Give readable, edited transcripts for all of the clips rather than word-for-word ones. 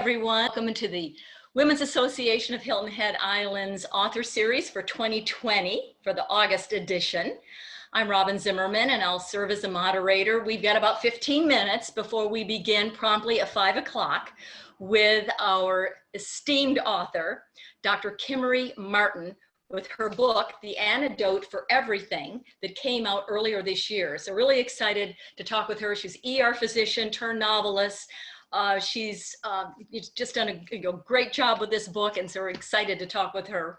everyone. Welcome to the Women's Association of Hilton Head Islands author series for 2020 for the August edition. I'm Robin Zimmerman and I'll serve as a moderator. We've got about 15 minutes before we begin promptly at 5 o'clock with our esteemed author, Dr. Kimmery Martin, with her book, The Antidote for Everything, that came out earlier this year. So really excited to talk with her. She's an ER physician turned novelist. She's just done a great job with this book, and so we're excited to talk with her.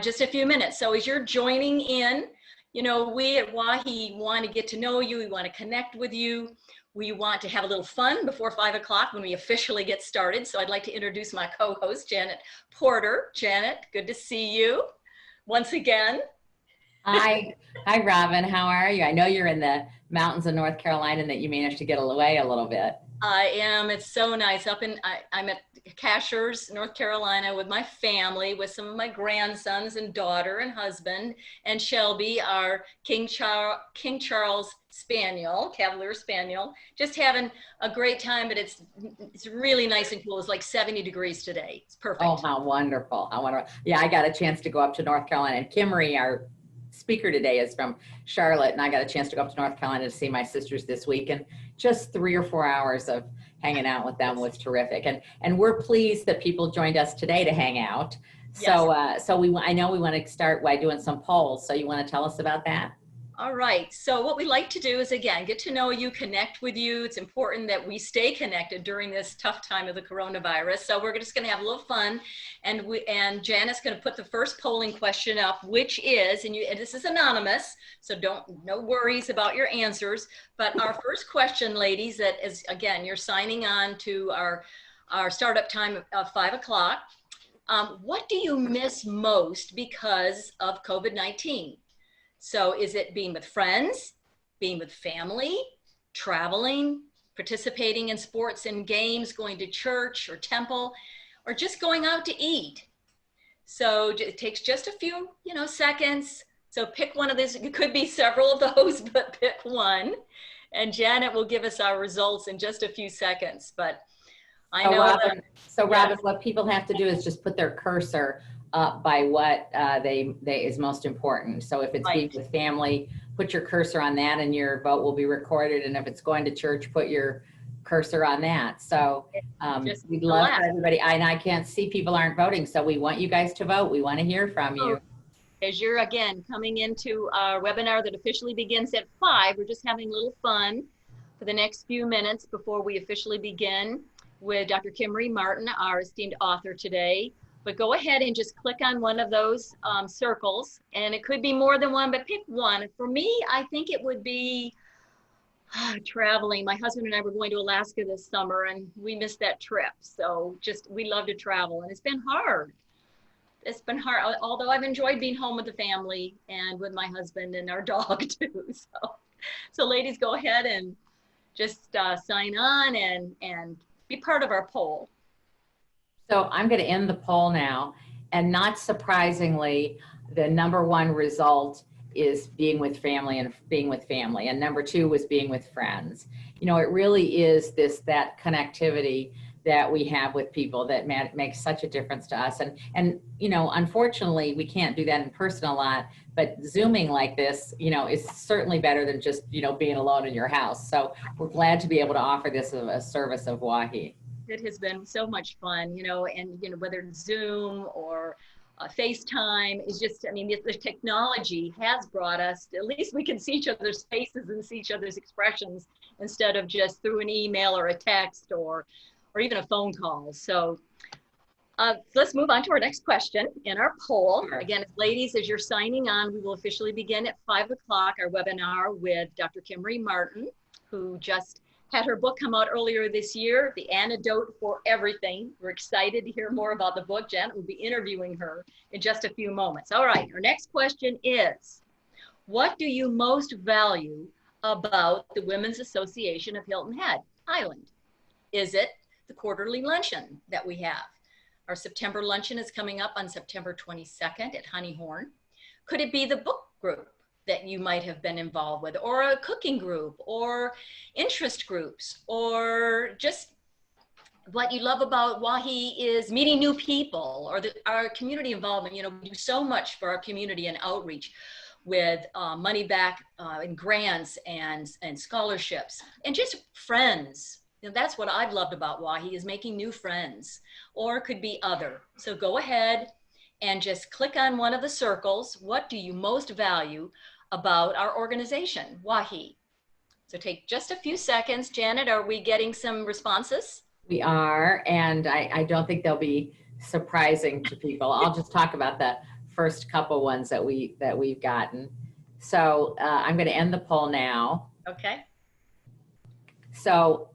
Just a few minutes. So as you're joining in, you know, we at WAHHI want to get to know you. We want to connect with you. We want to have a little fun before 5 o'clock when we officially get started. So I'd like to introduce my co-host, Janet Porter. Janet, good to see you once again. Hi, Robin. How are you? I know you're in the mountains of North Carolina and that you managed to get away a little bit. I am. It's so nice. I'm at Cashers, North Carolina with my family, with some of my grandsons and daughter and husband, and Shelby, our King Charles Spaniel, Cavalier Spaniel. Just having a great time, but it's really nice and cool. It's like 70 degrees today. It's perfect. Oh, how wonderful. How wonderful. Yeah, I got a chance to go up to North Carolina, and Kimmery, our speaker today, is from Charlotte, and I got a chance to go up to North Carolina to see my sisters this week, and just 3 or 4 hours of hanging out with them was terrific. And we're pleased that people joined us today to hang out. Yes. So I know we want to start by doing some polls. So you want to tell us about that? All right. So what we like to do is, again, get to know you, connect with you. It's important that we stay connected during this tough time of the coronavirus. So we're just going to have a little fun. And Janet's going to put the first polling question up, which is, and this is anonymous, so no worries about your answers. But our first question, ladies, that is, again, you're signing on to our startup time of 5 o'clock. What do you miss most because of COVID-19? So is it being with friends, being with family, traveling, participating in sports and games, going to church or temple, or just going out to eat? So it takes just a few, seconds. So pick one of these. It could be several of those, but pick one. And Janet will give us our results in just a few seconds. But I know Robin, Robin, what people have to do is just put their cursor up by what they is most important. So if it's being with family, put your cursor on that and your vote will be recorded. And if it's going to church, put your cursor on that. So we'd love for everybody, and I can't see people aren't voting. So we want you guys to vote. We want to hear from you. As you're, again, coming into our webinar that officially begins at 5, we're just having a little fun for the next few minutes before we officially begin with Dr. Kimmery Martin, our esteemed author today. But go ahead and just click on one of those circles, and it could be more than one, but pick one. For me, I think it would be traveling. My husband and I were going to Alaska this summer, and we missed that trip. So we love to travel, and it's been hard. It's been hard, although I've enjoyed being home with the family and with my husband and our dog too. So ladies, go ahead and just sign on and be part of our poll. So I'm going to end the poll now, and not surprisingly, the #1 result is being with family, and number 2 was being with friends. It really is that connectivity that we have with people that makes such a difference to us. And unfortunately, we can't do that in person a lot, but Zooming like this, is certainly better than just, being alone in your house. So we're glad to be able to offer this as a service of WAHHI. It has been so much fun, and whether it's Zoom or FaceTime, is just, the technology has brought us, at least we can see each other's faces and see each other's expressions instead of just through an email or a text or even a phone call. So let's move on to our next question in our poll. Sure. Again, ladies, as you're signing on, we will officially begin at 5 o'clock our webinar with Dr. Kimmery Martin, who just had her book come out earlier this year, The Antidote for Everything. We're excited to hear more about the book. Janet will be interviewing her in just a few moments. All right, our next question is, what do you most value about the Women's Association of Hilton Head Island? Is it the quarterly luncheon that we have? Our September luncheon is coming up on September 22nd at Honeyhorn. Could it be the book group that you might have been involved with, or a cooking group, or interest groups, or just what you love about WAHHI is meeting new people, or our community involvement. You know, we do so much for our community and outreach with money back and grants and scholarships and just friends. You know, that's what I've loved about WAHHI, is making new friends, or it could be other. So go ahead and just click on one of the circles. What do you most value about our organization, WAHHI? So take just a few seconds. Janet, are we getting some responses? We are, and I don't think they'll be surprising to people. I'll just talk about the first couple ones that we've gotten. So I'm going to end the poll now. Okay. So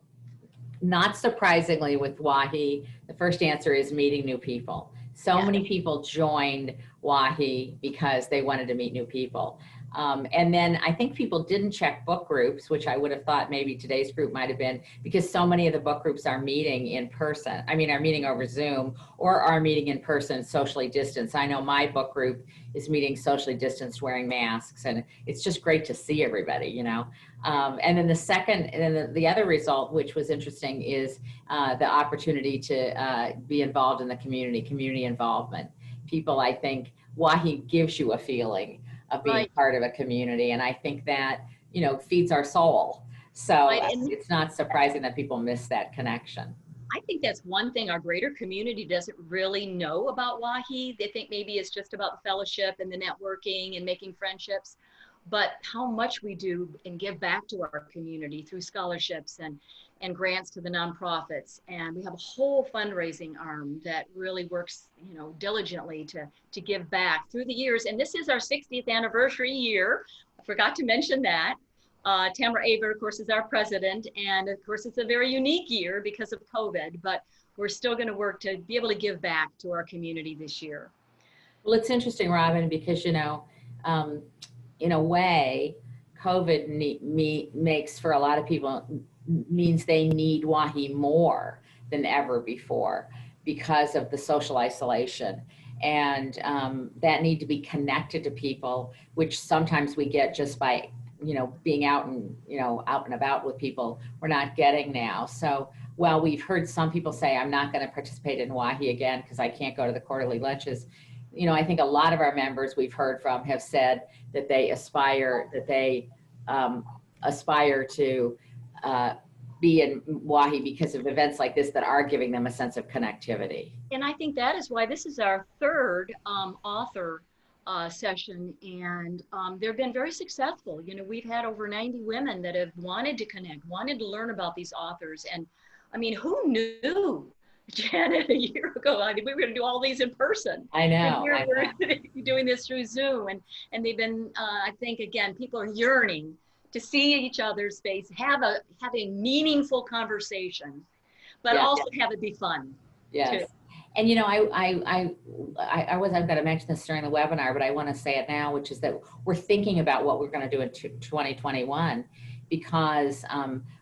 not surprisingly with WAHHI, the first answer is meeting new people. So many people joined WAHHI because they wanted to meet new people. And then I think people didn't check book groups, which I would have thought maybe today's group might have been, because so many of the book groups are meeting in person. I mean, are meeting over Zoom or are meeting in person, socially distanced. I know my book group is meeting socially distanced, wearing masks, and it's just great to see everybody, you know. And then the other result, which was interesting, is the opportunity to be involved in the community involvement. People, I think, WAHHI gives you a feeling of being part of a community. And I think that, you know, feeds our soul. So it's not surprising that people miss that connection. I think that's one thing our greater community doesn't really know about WAHHI. They think maybe it's just about the fellowship and the networking and making friendships, but how much we do and give back to our community through scholarships and grants to the nonprofits. And we have a whole fundraising arm that really works, you know, diligently to give back through the years. And this is our 60th anniversary year. I forgot to mention that. Tamara Aber, of course, is our president. And of course, it's a very unique year because of COVID, but we're still going to work to be able to give back to our community this year. Well, it's interesting, Robin, because, you know, in a way, COVID makes for a lot of people, means they need WAHHI more than ever before because of the social isolation and that need to be connected to people, which sometimes we get just by, you know, being out and about with people, we're not getting now. So while we've heard some people say, I'm not going to participate in WAHHI again because I can't go to the quarterly lunches, you know, I think a lot of our members we've heard from have said that they aspire to be in WAHHI because of events like this that are giving them a sense of connectivity. And I think that is why this is our third author session, and they've been very successful. You know, we've had over 90 women that have wanted to connect, wanted to learn about these authors. And I mean, who knew, Janet, a year ago, I mean, we were going to do all these in person. I know. And here we're doing this through Zoom. And they've been, I think, again, people are yearning to see each other's face, have a meaningful conversation, but also have it be fun. Yes. Too. And, you know, I'm going to mention this during the webinar, but I want to say it now, which is that we're thinking about what we're going to do in 2021, because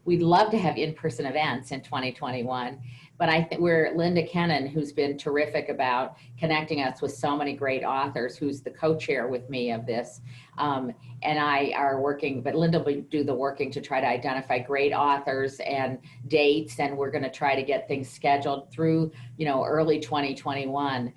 we'd love to have in-person events in 2021. But I think Linda Kennan, who's been terrific about connecting us with so many great authors, who's the co-chair with me of this, and I are working, but Linda will do the working to try to identify great authors and dates, and we're going to try to get things scheduled through, you know, early 2021,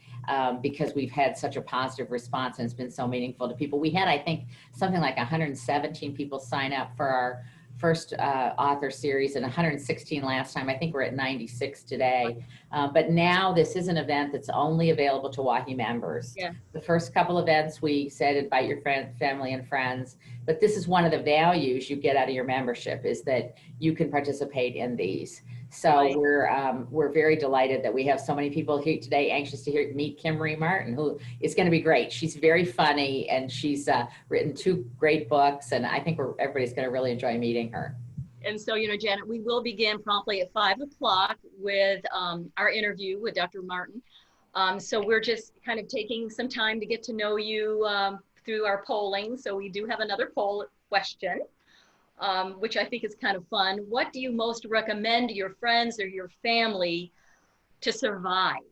because we've had such a positive response and it's been so meaningful to people. We had, I think, something like 117 people sign up for our first author series and 116 last time. I think we're at 96 today. But now this is an event that's only available to WAHHI members. Yeah. The first couple events we said invite your family and friends, but this is one of the values you get out of your membership, is that you can participate in these. So we're very delighted that we have so many people here today, anxious to meet Kimmery Martin, who is going to be great. She's very funny, and she's written 2 great books, and I think everybody's going to really enjoy meeting her. And so, you know, Janet, we will begin promptly at 5 o'clock with our interview with Dr. Martin. So we're just kind of taking some time to get to know you through our polling. So we do have another poll question, which I think is kind of fun. What do you most recommend to your friends or your family to survive?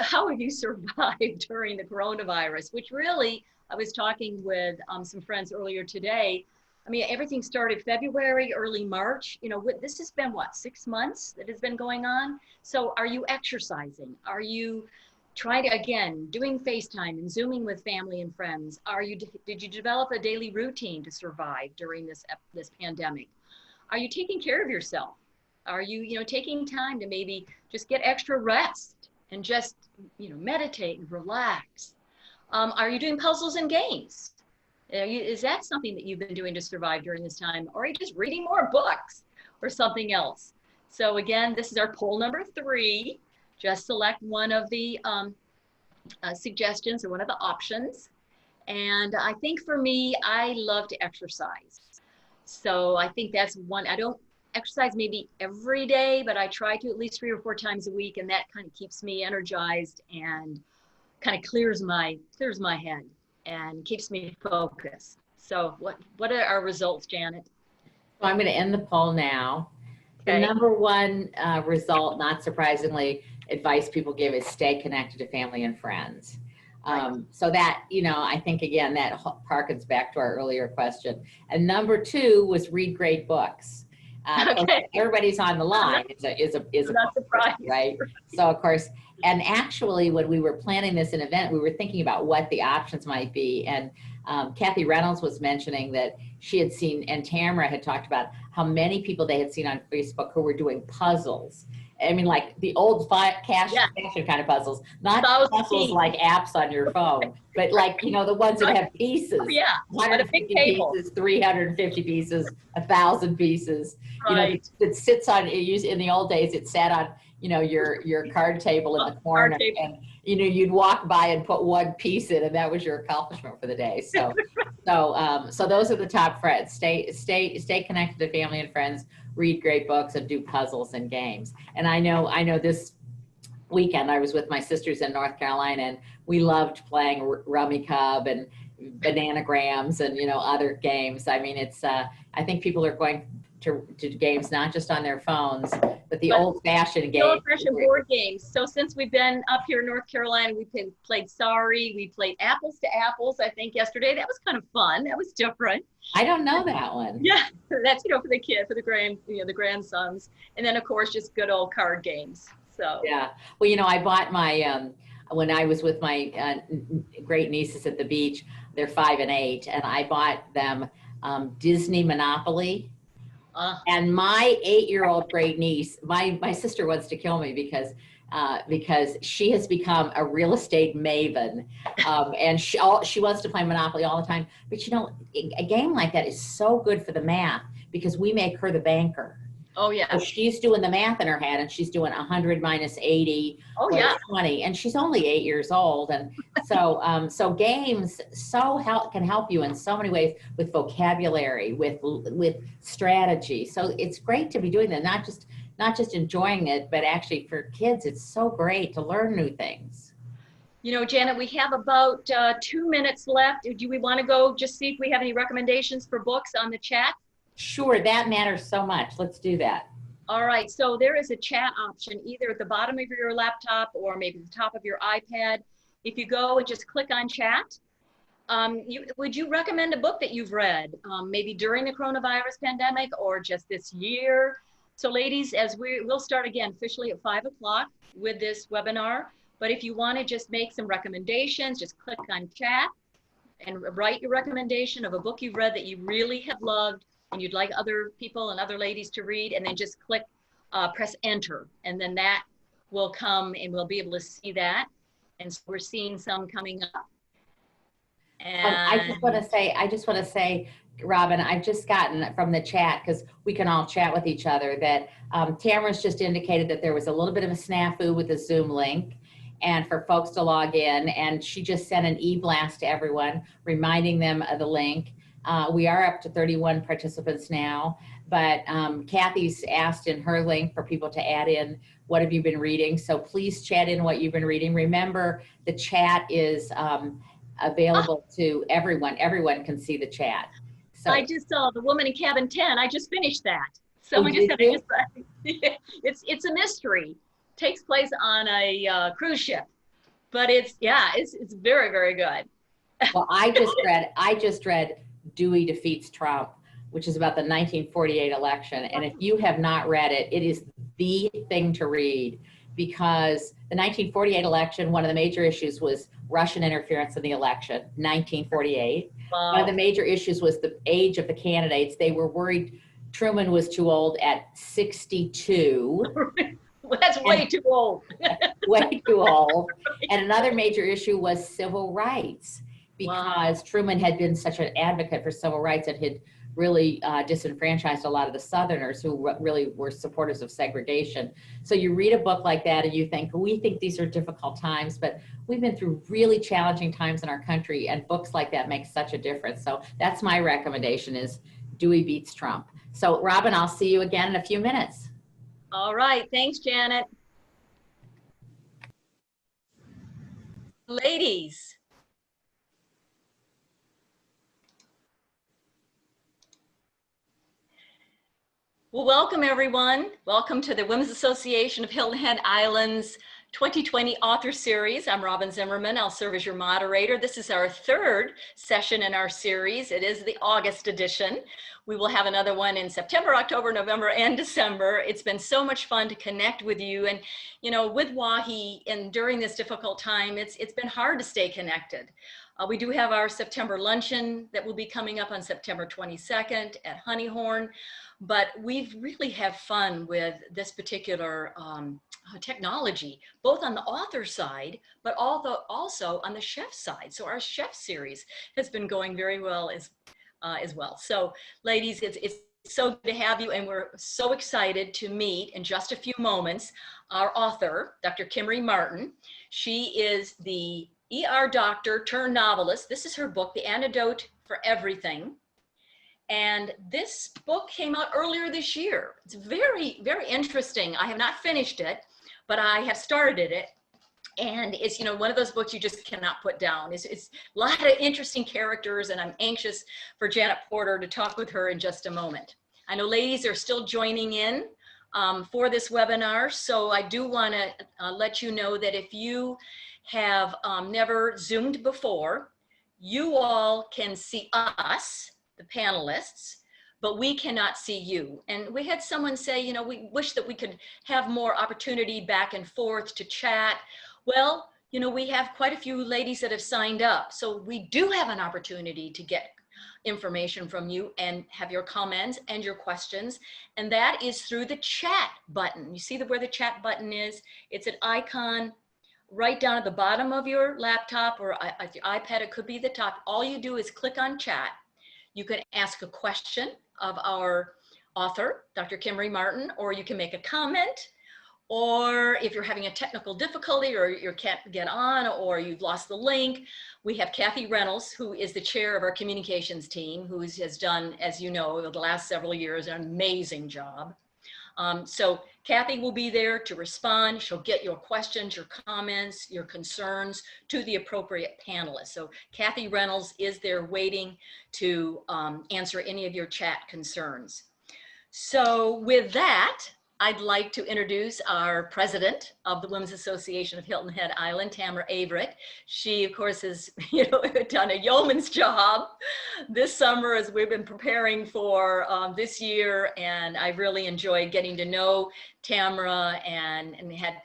How have you survived during the coronavirus? Which really, I was talking with some friends earlier today. I mean, everything started February, early March. You know, this has been what, 6 months that has been going on? So are you exercising? Are you trying to, again, doing FaceTime and Zooming with family and friends? Did you develop a daily routine to survive during this pandemic? Are you taking care of yourself? Are you, taking time to maybe just get extra rest and just, meditate and relax? Are you doing puzzles and games? Is that something that you've been doing to survive during this time? Or are you just reading more books or something else? So again, this is our poll number 3. Just select one of the suggestions or one of the options. And I think for me, I love to exercise. So I think that's one. I don't exercise maybe every day, but I try to at least 3 or 4 times a week. And that kind of keeps me energized and kind of clears my head and keeps me focused. So what are our results, Janet? So I'm going to end the poll now. Okay. The number one result, not surprisingly, advice people give is stay connected to family and friends. Right. So that, I think, again, that harkens back to our earlier question. And number 2 was read great books. Okay. Everybody's on the line is a not surprised, right? So of course, and actually when we were planning this event, we were thinking about what the options might be. And Kathy Reynolds was mentioning that she had seen, and Tamara had talked about how many people they had seen on Facebook who were doing puzzles. I mean, like the old fashion kind of puzzles, not puzzles like apps on your phone, but like, the ones that have pieces. Oh, yeah. 150 pieces, 350 pieces, 1,000 pieces. Right. It sits on, in the old days, it sat on, your card table in the corner, and, you'd walk by and put one piece in, and that was your accomplishment for the day. So, so those are the top friends. Stay connected to family and friends, read great books, and do puzzles and games. And I know this weekend I was with my sisters in North Carolina, and we loved playing Rummy Cub and Bananagrams and, other games. I mean, it's, I think people are going to games, not just on their phones, but the old-fashioned games. Old-fashioned board games. So since we've been up here in North Carolina, we played Sorry. We played Apples to Apples, I think, yesterday. That was kind of fun. That was different. I don't know that one. Yeah, that's, for the kid, for the grandsons. And then, of course, just good old card games. So yeah. Well, I bought my, when I was with my great nieces at the beach, they're 5 and 8, and I bought them Disney Monopoly. And my 8-year-old great niece, my sister wants to kill me because she has become a real estate maven, and she wants to play Monopoly all the time. But a game like that is so good for the math because we make her the banker. Oh yeah. So she's doing the math in her head, and she's doing 100 minus 80 20, and she's only 8 years old. And so so games can help you in so many ways, with vocabulary, with strategy. So it's great to be doing that, not just enjoying it, but actually for kids, it's so great to learn new things. Janet, we have about 2 minutes left. Do we want to go just see if we have any recommendations for books on the chat? Sure, that matters so much. Let's do that. All right, so there is a chat option either at the bottom of your laptop or maybe the top of your iPad. If you go and just click on chat, would you recommend a book that you've read, maybe during the coronavirus pandemic or just this year? So ladies, as we'll start again officially at 5 o'clock with this webinar, but if you want to just make some recommendations, just click on chat and write your recommendation of a book you've read that you really have loved and you'd like other people and other ladies to read, and then just press enter, and then that will come and we'll be able to see that. And so we're seeing some coming up. And I just want to say, Robin, I've just gotten from the chat, because we can all chat with each other, that Tamara's just indicated that there was a little bit of a snafu with the Zoom link, and for folks to log in, and she just sent an e-blast to everyone reminding them of the link. We are up to 31 participants now, but Kathy's asked in her link for people to add in what have you been reading. So please chat in what you've been reading. Remember, the chat is available to everyone. Everyone can see the chat. So I just saw The Woman in Cabin 10. I just finished that. Someone just said it's a mystery. Takes place on a cruise ship, but it's very, very good. Well, I just read Dewey Defeats Trump. which is about the 1948 election. And if you have not read it, it is the thing to read, because the 1948 election, one of the major issues was Russian interference in the election, 1948. Wow. One of the major issues was the age of the candidates. They were worried Truman was too old at 62. Well, that's way too old. Way too old. And another major issue was civil rights, because Wow. Truman had been such an advocate for civil rights and had really disenfranchised a lot of the Southerners who really were supporters of segregation. So you read a book like that and you think, we think these are difficult times, but we've been through really challenging times in our country, and books like that make such a difference. So that's my recommendation, is Dewey Beats Trump. So Robin, I'll see you again in a few minutes. All right. Thanks, Janet. Ladies. Well, welcome everyone. Welcome to the Women's Association of Hilton Head Islands 2020 Author Series. I'm Robin Zimmerman. I'll serve as your moderator. This is our third session in our series. It is the August edition. We will have another one in September, October, November, and December. It's been so much fun to connect with you. And, you know, with WAHHI, and during this difficult time, it's been hard to stay connected. We do have our September luncheon that will be coming up on September 22nd at Honeyhorn. But we've really have fun with this particular technology, both on the author side, but also on the chef side. So our chef series has been going very well as well. So ladies, it's so good to have you, and we're so excited to meet in just a few moments our author, Dr. Kimmery Martin. She is the ER doctor turned novelist. This is her book, The Antidote for Everything. And this book came out earlier this year. It's very, very interesting. I have not finished it, but I have started it. And it's, you know, one of those books you just cannot put down. It's a lot of interesting characters, and I'm anxious for Janet Porter to talk with her in just a moment. I know ladies are still joining in for this webinar. So I do want to let you know that if you have never Zoomed before, you all can see us, the panelists, but we cannot see you. And we had someone say, you know, we wish that we could have more opportunity back and forth to chat. Well, you know, we have quite a few ladies that have signed up. So we do have an opportunity to get information from you and have your comments and your questions. And that is through the chat button. You see where the chat button is? It's an icon right down at the bottom of your laptop or your iPad. It could be the top. All you do is click on chat. You can ask a question of our author, Dr. Kimmery Martin, or you can make a comment, or if you're having a technical difficulty or you can't get on or you've lost the link, we have Kathy Reynolds, who is the chair of our communications team, who has done, as you know, over the last several years, an amazing job. So Kathy will be there to respond. She'll get your questions, your comments, your concerns to the appropriate panelists. So Kathy Reynolds is there waiting to answer any of your chat concerns. So with that, I'd like to introduce our president of the Women's Association of Hilton Head Island, Tamara Averett. She, of course, has done a yeoman's job this summer as we've been preparing for this year, and I really enjoyed getting to know Tamara, and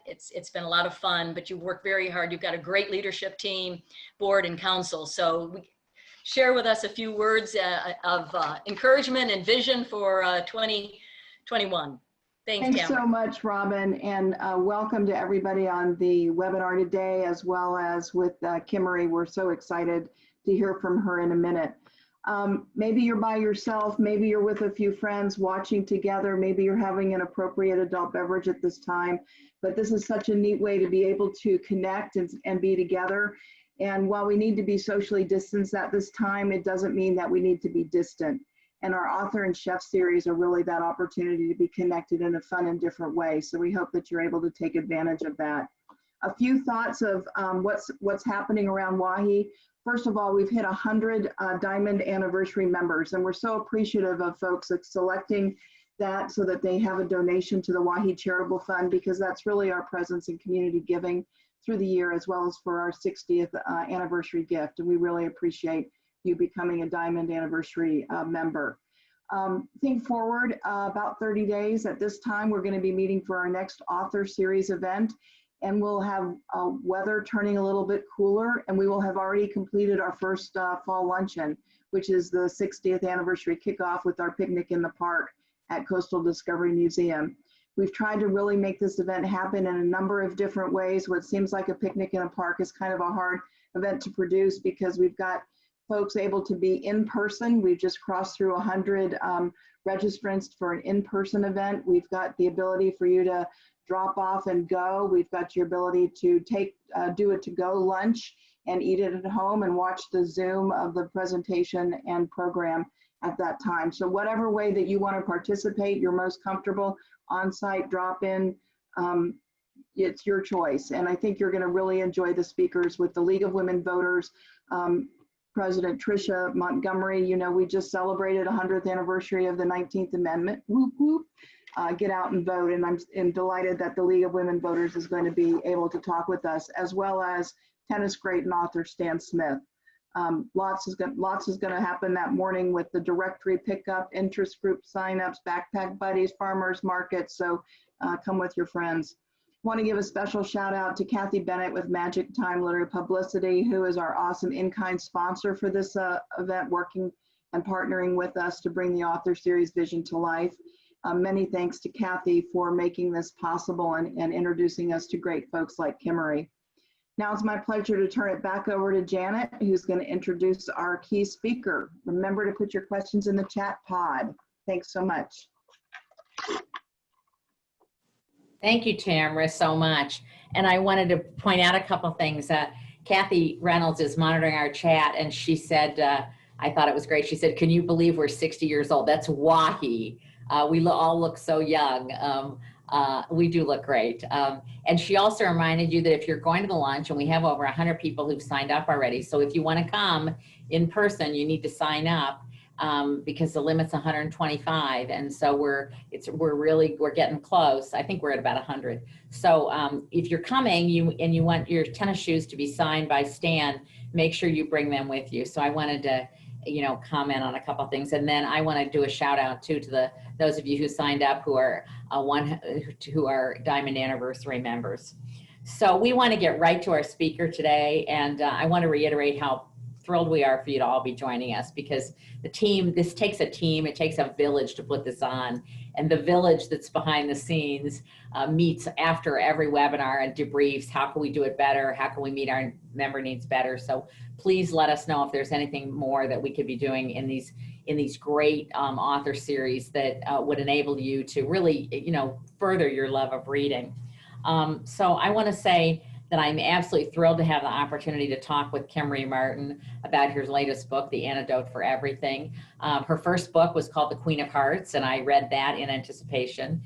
it's been a lot of fun. But you work very hard. You've got a great leadership team, board, and council. So share with us a few words of encouragement and vision for 2021. Thanks so much, Robin, and welcome to everybody on the webinar today, as well as with Kimmery. We're so excited to hear from her in a minute. Maybe you're by yourself, maybe you're with a few friends watching together, maybe you're having an appropriate adult beverage at this time, but this is such a neat way to be able to connect and be together. And while we need to be socially distanced at this time, it doesn't mean that we need to be distant. And our author and chef series are really that opportunity to be connected in a fun and different way. So we hope that you're able to take advantage of that. A few thoughts of what's happening around WAHHI. First of all, we've hit 100 Diamond Anniversary members, and we're so appreciative of folks selecting that so that they have a donation to the WAHHI Charitable Fund, because that's really our presence in community giving through the year, as well as for our 60th anniversary gift. And we really appreciate you becoming a Diamond Anniversary member. Think forward about 30 days. At this time, we're going to be meeting for our next author series event, and we'll have weather turning a little bit cooler, and we will have already completed our first fall luncheon, which is the 60th anniversary kickoff with our picnic in the park at Coastal Discovery Museum. We've tried to really make this event happen in a number of different ways. What seems like a picnic in a park is kind of a hard event to produce because we've got folks able to be in person. We've just crossed through 100 registrants for an in-person event. We've got the ability for you to drop off and go. We've got your ability to do a to-go lunch and eat it at home and watch the Zoom of the presentation and program at that time. So whatever way that you want to participate, you're most comfortable, on-site, drop-in, it's your choice. And I think you're going to really enjoy the speakers with the League of Women Voters, President Tricia Montgomery. You know, we just celebrated 100th anniversary of the 19th Amendment. Whoop, whoop. Get out and vote. And I'm delighted that the League of Women Voters is going to be able to talk with us, as well as tennis great and author Stan Smith. Lots is going to happen that morning with the directory pickup, interest group signups, backpack buddies, farmers markets. So come with your friends. Want to give a special shout out to Kathy Bennett with Magic Time Literary Publicity, who is our awesome in-kind sponsor for this event, working and partnering with us to bring the author series vision to life. Many thanks to Kathy for making this possible and introducing us to great folks like Kimmery. Now it's my pleasure to turn it back over to Janet, who's going to introduce our key speaker. Remember to put your questions in the chat pod. Thanks so much. Thank you, Tamara, so much. And I wanted to point out a couple things. Kathy Reynolds is monitoring our chat, and she said, I thought it was great. She said, can you believe we're 60 years old? That's WAHHI. We all look so young. We do look great. And she also reminded you that if you're going to the lunch, and we have over 100 people who've signed up already, so if you want to come in person, you need to sign up because the limit's 125. And so we're getting close. I think we're at about 100. So if you're coming and you want your tennis shoes to be signed by Stan, make sure you bring them with you. So I wanted to, comment on a couple of things. And then I want to do a shout out too to those of you who signed up who are Diamond Anniversary members. So we want to get right to our speaker today. And I want to reiterate how thrilled we are for you to all be joining us, because this takes a team, it takes a village to put this on. And the village that's behind the scenes meets after every webinar and debriefs. How can we do it better? How can we meet our member needs better? So please let us know if there's anything more that we could be doing in these great author series that would enable you to really, further your love of reading. So I want to say that I'm absolutely thrilled to have the opportunity to talk with Kimmery Martin about her latest book, The Antidote for Everything. Her first book was called The Queen of Hearts, and I read that in anticipation.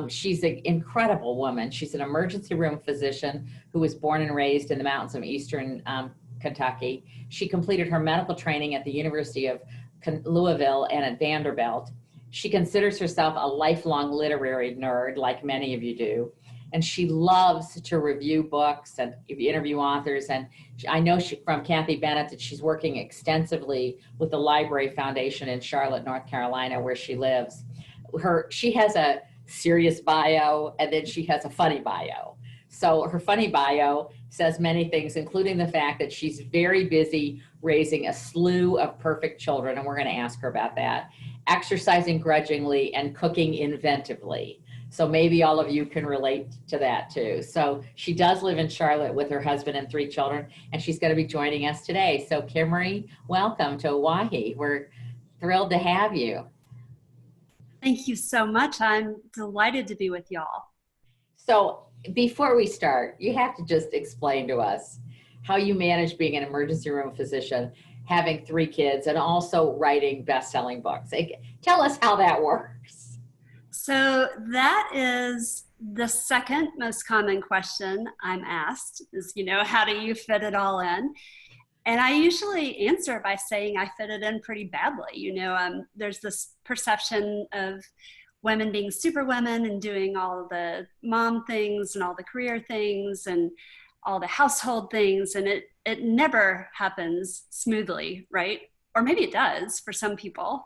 She's an incredible woman. She's an emergency room physician who was born and raised in the mountains of Eastern Kentucky. She completed her medical training at the University of Louisville and at Vanderbilt. She considers herself a lifelong literary nerd, like many of you do. And she loves to review books and interview authors. And I know from Kathy Bennett that she's working extensively with the Library Foundation in Charlotte, North Carolina, where she lives. She has a serious bio, and then she has a funny bio. So her funny bio says many things, including the fact that she's very busy raising a slew of perfect children, and we're going to ask her about that, exercising grudgingly, and cooking inventively. So maybe all of you can relate to that too. So she does live in Charlotte with her husband and 3 children, and she's going to be joining us today. So Kimmery, welcome to WAHHI. We're thrilled to have you. Thank you so much. I'm delighted to be with y'all. So before we start, you have to just explain to us how you manage being an emergency room physician, having 3 kids, and also writing best-selling books. Tell us how that works. So that is the second most common question I'm asked is, how do you fit it all in? And I usually answer by saying I fit it in pretty badly. There's this perception of women being super women and doing all the mom things and all the career things and all the household things. And it never happens smoothly, right? Or maybe it does for some people.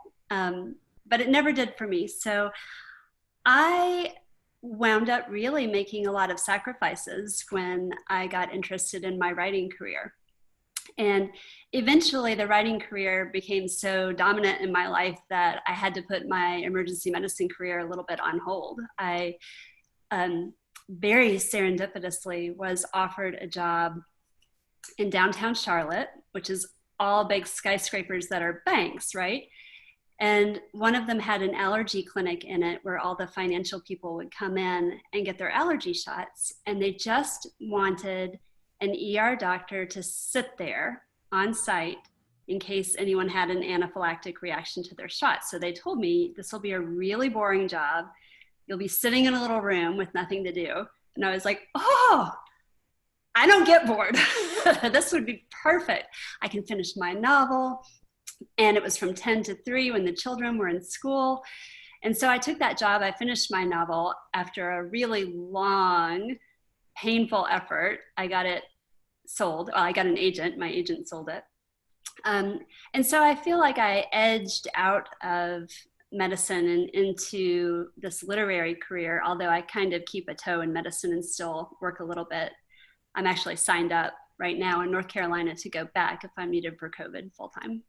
but it never did for me. So I wound up really making a lot of sacrifices when I got interested in my writing career. And eventually the writing career became so dominant in my life that I had to put my emergency medicine career a little bit on hold. I very serendipitously was offered a job in downtown Charlotte, which is all big skyscrapers that are banks, right? And one of them had an allergy clinic in it where all the financial people would come in and get their allergy shots. And they just wanted an ER doctor to sit there on site in case anyone had an anaphylactic reaction to their shot. So they told me, this will be a really boring job. You'll be sitting in a little room with nothing to do. And I was like, oh, I don't get bored. This would be perfect. I can finish my novel. And it was from 10 to 3 when the children were in school. And so I took that job. I finished my novel after a really long, painful effort. I got it sold. Well, I got an agent. My agent sold it. And so I feel like I edged out of medicine and into this literary career, although I kind of keep a toe in medicine and still work a little bit. I'm actually signed up right now in North Carolina to go back if I'm needed for COVID full time.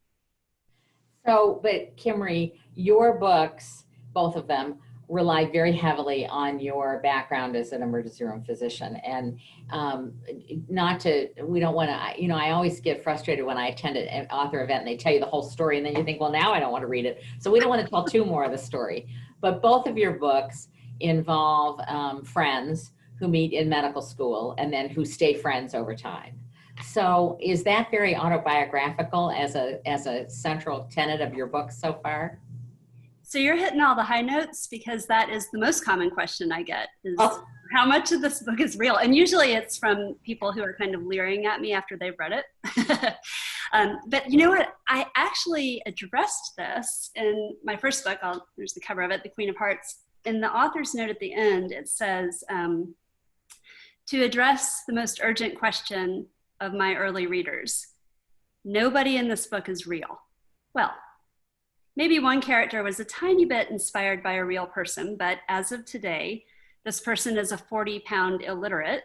So, but Kimmery, your books, both of them, rely very heavily on your background as an emergency room physician. And we don't want to, I always get frustrated when I attend an author event and they tell you the whole story and then you think, well, now I don't want to read it. So we don't want to tell too more of the story. But both of your books involve friends who meet in medical school and then who stay friends over time. So is that very autobiographical as a central tenet of your book so far? So you're hitting all the high notes because that is the most common question I get is how much of this book is real? And usually it's from people who are kind of leering at me after they've read it. But you know what? I actually addressed this in my first book. There's the cover of it, The Queen of Hearts. In the author's note at the end, it says, to address the most urgent question of my early readers, nobody in this book is real. Well, maybe one character was a tiny bit inspired by a real person, but as of today, this person is a 40-pound illiterate,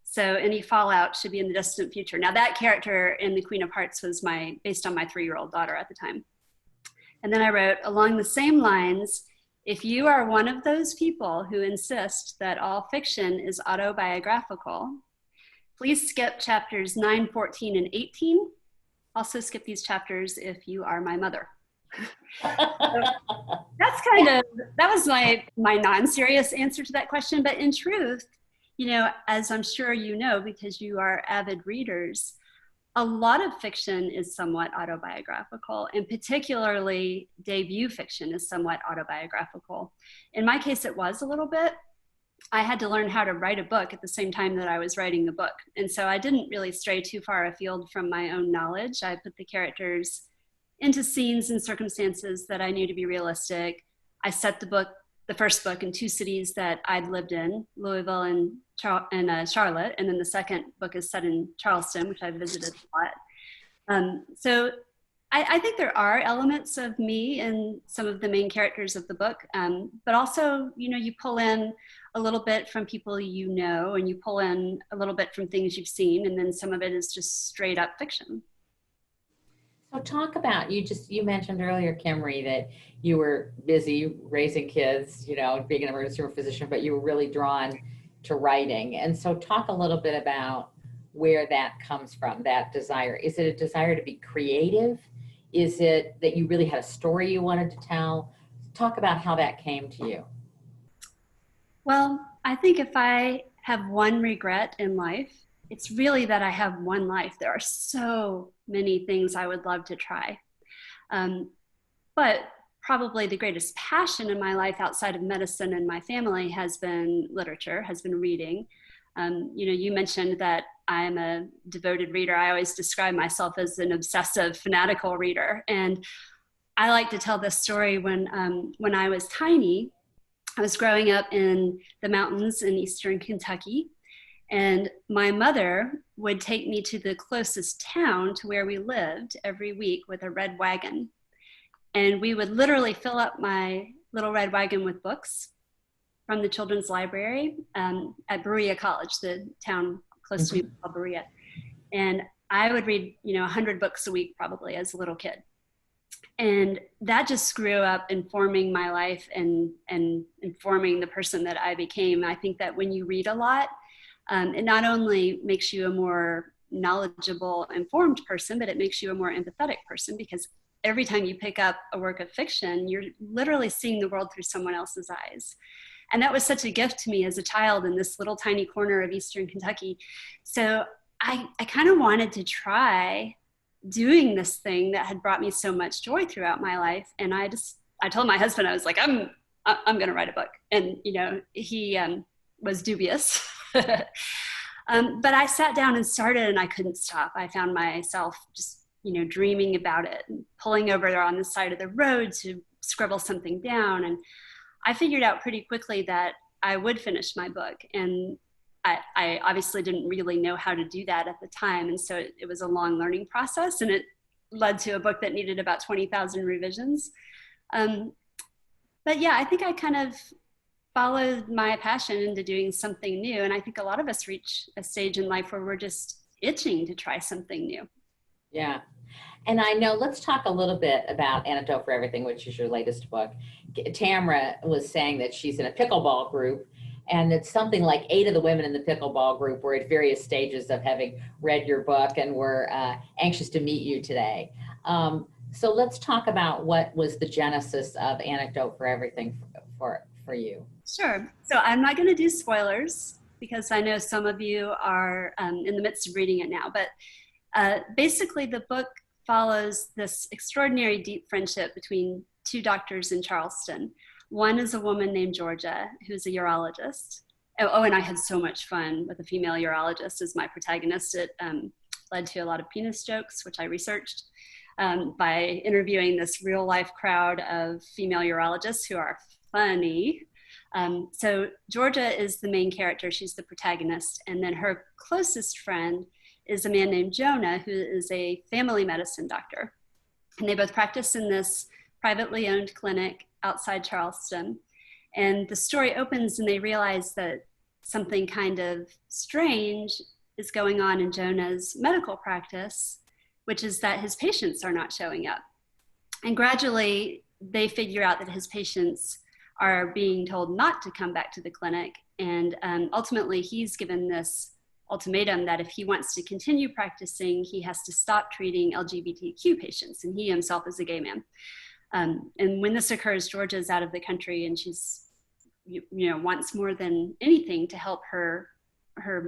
so any fallout should be in the distant future. Now that character in The Queen of Hearts was based on my 3-year-old daughter at the time. And then I wrote, along the same lines, if you are one of those people who insist that all fiction is autobiographical, please skip chapters 9, 14, and 18. Also skip these chapters if you are my mother. That was my non-serious answer to that question. But in truth, as I'm sure you know, because you are avid readers, a lot of fiction is somewhat autobiographical, and particularly debut fiction is somewhat autobiographical. In my case, it was a little bit. I had to learn how to write a book at the same time that I was writing the book. And so I didn't really stray too far afield from my own knowledge. I put the characters into scenes and circumstances that I knew to be realistic. I set the first book in 2 cities that I'd lived in, Louisville and Charlotte. And then the second book is set in Charleston, which I visited a lot. So I think there are elements of me in some of the main characters of the book, but also, you pull in a little bit from people and you pull in a little bit from things you've seen, and then some of it is just straight up fiction. So talk about, you mentioned earlier, Kimmery, that you were busy raising kids, being an emergency room physician, but you were really drawn to writing. And so talk a little bit about where that comes from, that desire. Is it a desire to be creative? Is it that you really had a story you wanted to tell? Talk about how that came to you. Well, I think if I have one regret in life, it's really that I have one life. There are so many things I would love to try. But probably the greatest passion in my life outside of medicine and my family has been literature, has been reading. You mentioned that I'm a devoted reader. I always describe myself as an obsessive, fanatical reader. And I like to tell this story when I was tiny. I was growing up in the mountains in eastern Kentucky, and my mother would take me to the closest town to where we lived every week with a red wagon. And we would literally fill up my little red wagon with books from the children's library at Berea College, the town close to me called Berea. And I would read, 100 books a week probably as a little kid. And that just grew up informing my life and informing the person that I became. I think that when you read a lot, it not only makes you a more knowledgeable, informed person, but it makes you a more empathetic person, because every time you pick up a work of fiction, you're literally seeing the world through someone else's eyes. And that was such a gift to me as a child in this little tiny corner of Eastern Kentucky. So I kind of wanted to try doing this thing that had brought me so much joy throughout my life. And I told my husband, I was like, I'm going to write a book. And, he was dubious. But I sat down and started, and I couldn't stop. I found myself just, dreaming about it and pulling over there on the side of the road to scribble something down. And I figured out pretty quickly that I would finish my book. And I obviously didn't really know how to do that at the time. And so it was a long learning process, and it led to a book that needed about 20,000 revisions. But yeah, I think I kind of followed my passion into doing something new. And I think a lot of us reach a stage in life where we're just itching to try something new. Yeah. And I know, let's talk a little bit about Antidote for Everything, which is your latest book. Tamara was saying that she's in a pickleball group, and it's something like 8 of the women in the pickleball group were at various stages of having read your book and were anxious to meet you today. So let's talk about what was the genesis of Antidote for Everything for you. Sure. So I'm not going to do spoilers because I know some of you are in the midst of reading it now, but basically the book follows this extraordinary deep friendship between 2 doctors in Charleston. One is a woman named Georgia, who's a urologist. Oh, and I had so much fun with a female urologist as my protagonist. It led to a lot of penis jokes, which I researched by interviewing this real life crowd of female urologists who are funny. So Georgia is the main character. She's the protagonist. And then her closest friend is a man named Jonah, who is a family medicine doctor. And they both practice in this privately owned clinic outside Charleston. And the story opens and they realize that something kind of strange is going on in Jonah's medical practice, which is that his patients are not showing up. And gradually they figure out that his patients are being told not to come back to the clinic. And ultimately he's given this ultimatum that if he wants to continue practicing, he has to stop treating LGBTQ patients, and he himself is a gay man. And when this occurs, Georgia is out of the country, and she's, wants more than anything to help her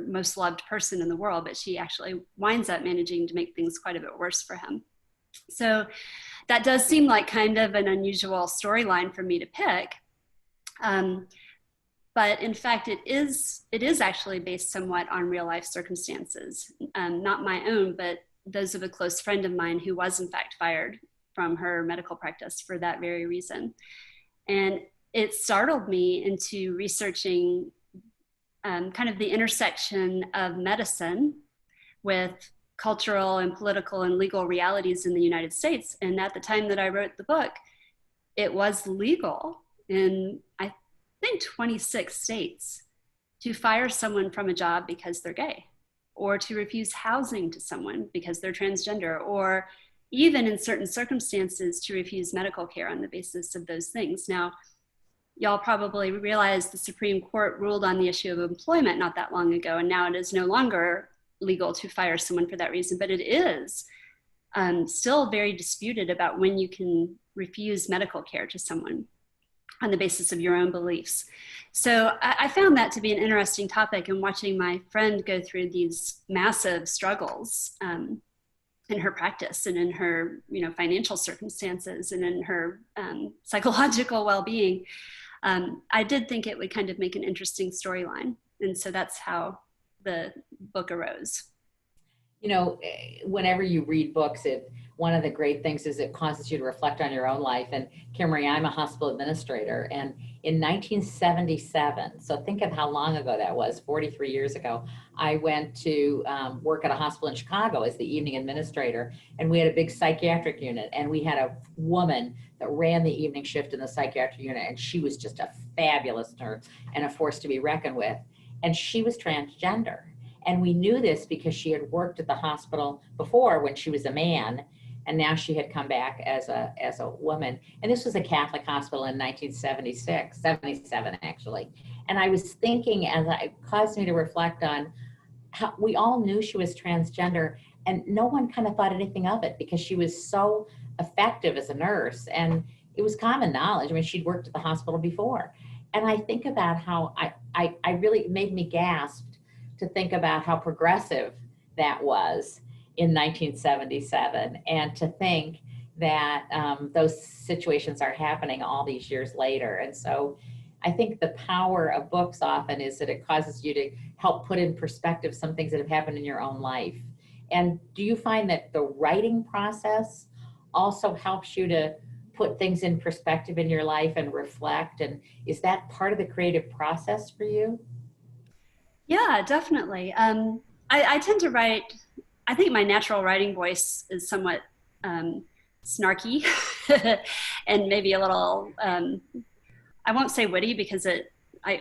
most loved person in the world, but she actually winds up managing to make things quite a bit worse for him. So that does seem like kind of an unusual storyline for me to pick. But in fact, it is actually based somewhat on real life circumstances, not my own, but those of a close friend of mine who was in fact fired from her medical practice for that very reason. And it startled me into researching kind of the intersection of medicine with cultural and political and legal realities in the United States. And at the time that I wrote the book, it was legal in, I think, 26 states to fire someone from a job because they're gay, or to refuse housing to someone because they're transgender, or even in certain circumstances to refuse medical care on the basis of those things. Now, y'all probably realize the Supreme Court ruled on the issue of employment not that long ago, and now it is no longer legal to fire someone for that reason, but it is still very disputed about when you can refuse medical care to someone on the basis of your own beliefs. So I found that to be an interesting topic, and watching my friend go through these massive struggles in her practice and in her financial circumstances and in her psychological well-being, I did think it would kind of make an interesting storyline. And so that's how the book arose. Whenever you read books, one of the great things is it causes you to reflect on your own life. And Kimmery, I'm a hospital administrator, and in 1977, so think of how long ago that was, 43 years ago, I went to work at a hospital in Chicago as the evening administrator, and we had a big psychiatric unit, and we had a woman that ran the evening shift in the psychiatric unit, and she was just a fabulous nurse and a force to be reckoned with. And she was transgender. And we knew this because she had worked at the hospital before when she was a man, and now she had come back as a woman. And this was a Catholic hospital in 1976, 77 actually. And I was thinking, as it caused me to reflect on how we all knew she was transgender, and no one kind of thought anything of it because she was so effective as a nurse, and it was common knowledge. I mean, she'd worked at the hospital before. And I think about how I really, it made me gasp to think about how progressive that was in 1977, and to think that those situations are happening all these years later. And so I think the power of books often is that it causes you to help put in perspective some things that have happened in your own life. And do you find that the writing process also helps you to put things in perspective in your life and reflect? And is that part of the creative process for you? Yeah, definitely. I tend to write, I think my natural writing voice is somewhat snarky and maybe a little, I won't say witty because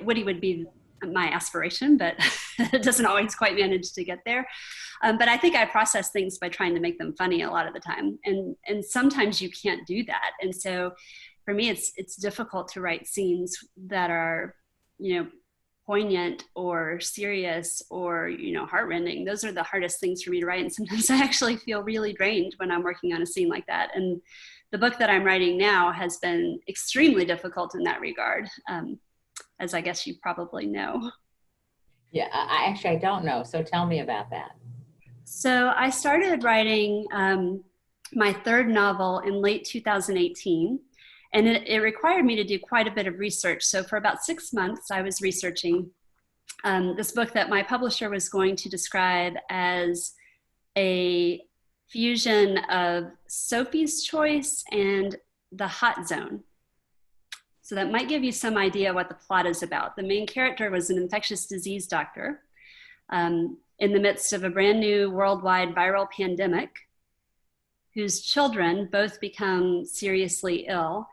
witty would be my aspiration, but it doesn't always quite manage to get there. But I think I process things by trying to make them funny a lot of the time. And sometimes you can't do that. And so for me, it's difficult to write scenes that are, poignant or serious or, heartrending. Those are the hardest things for me to write. And sometimes I actually feel really drained when I'm working on a scene like that. And the book that I'm writing now has been extremely difficult in that regard, as I guess you probably know. Yeah, I don't know. So tell me about that. So I started writing my third novel in late 2018. And it required me to do quite a bit of research. So for about 6 months, I was researching this book that my publisher was going to describe as a fusion of Sophie's Choice and The Hot Zone. So that might give you some idea what the plot is about. The main character was an infectious disease doctor in the midst of a brand new worldwide viral pandemic, whose children both become seriously ill.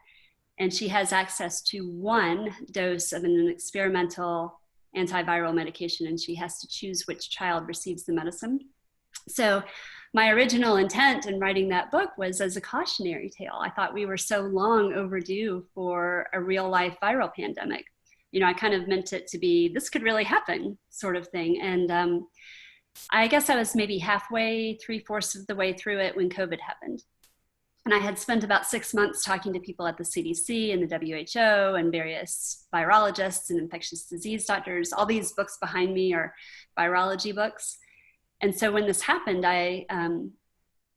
And she has access to one dose of an experimental antiviral medication, and she has to choose which child receives the medicine. So my original intent in writing that book was as a cautionary tale. I thought we were so long overdue for a real life viral pandemic. I kind of meant it to be, this could really happen sort of thing. And I guess I was maybe halfway, 3/4 of the way through it when COVID happened. And I had spent about 6 months talking to people at the CDC and the WHO and various virologists and infectious disease doctors. All these books behind me are virology books. And so when this happened, I